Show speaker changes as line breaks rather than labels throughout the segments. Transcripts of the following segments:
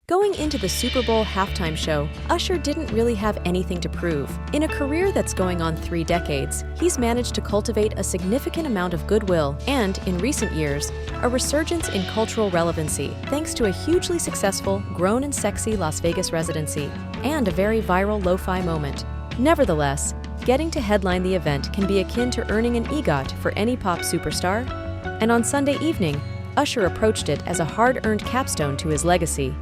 Going into the Super Bowl halftime show, Usher didn't really have anything to prove. In a career that's going on 3 decades, he's managed to cultivate a significant amount of goodwill and, in recent years, a resurgence in cultural relevancy thanks to a hugely successful, grown and sexy Las Vegas residency and a very viral lo-fi moment. Nevertheless, getting to headline the event can be akin to earning an EGOT for any pop superstar, and on Sunday evening, Usher approached it as a hard-earned capstone to his legacy.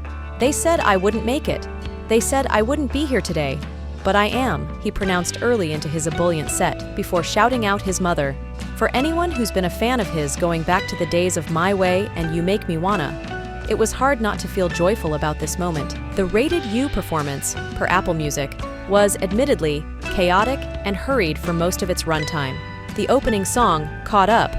"They said I wouldn't make it. They said I wouldn't be here today. But I am," he pronounced early into his ebullient set, before shouting out his mother. For anyone who's been a fan of his going back to the days of My Way and You Make Me Wanna, it was hard not to feel joyful about this moment. The Rated U performance, per Apple Music, was admittedly chaotic and hurried for most of its runtime. The opening song, Caught Up,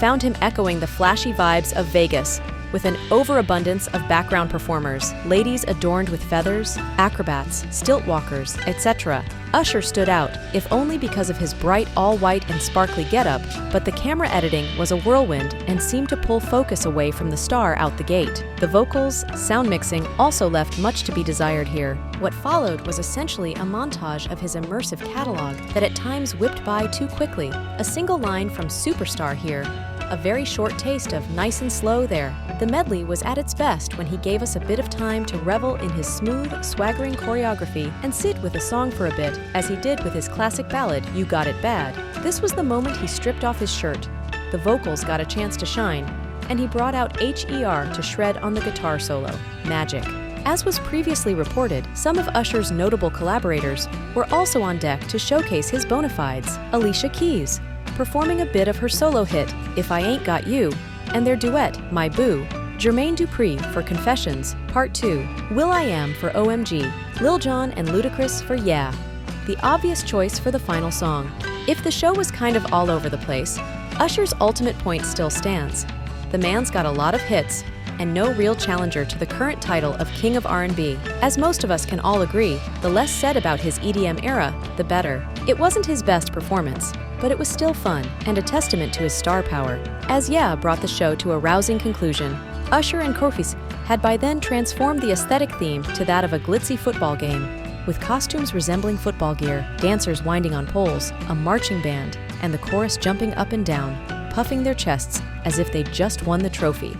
found him echoing the flashy vibes of Vegas, with an overabundance of background performers, ladies adorned with feathers, acrobats, stilt walkers, etc. Usher stood out, if only because of his bright all-white and sparkly getup, but the camera editing was a whirlwind and seemed to pull focus away from the star out the gate. The vocals, sound mixing also left much to be desired here. What followed was essentially a montage of his immersive catalog that at times whipped by too quickly. A single line from Superstar here, a very short taste of Nice and Slow there. The medley was at its best when he gave us a bit of time to revel in his smooth, swaggering choreography and sit with the song for a bit, as he did with his classic ballad, You Got It Bad. This was the moment he stripped off his shirt. The vocals got a chance to shine, and he brought out HER to shred on the guitar solo. Magic. As was previously reported, some of Usher's notable collaborators were also on deck to showcase his bona fides. Alicia Keys, performing a bit of her solo hit, If I Ain't Got You, and their duet, My Boo, Jermaine Dupri for Confessions, Part 2, will.i.am for OMG, Lil Jon and Ludacris for Yeah. The obvious choice for the final song. If the show was kind of all over the place, Usher's ultimate point still stands. The man's got a lot of hits, and no real challenger to the current title of King of R&B. As most of us can all agree, the less said about his EDM era, the better. It wasn't his best performance, but it was still fun, and a testament to his star power. As Yeah brought the show to a rousing conclusion, Usher and Kofi's had by then transformed the aesthetic theme to that of a glitzy football game, with costumes resembling football gear, dancers winding on poles, a marching band, and the chorus jumping up and down, puffing their chests as if they'd just won the trophy.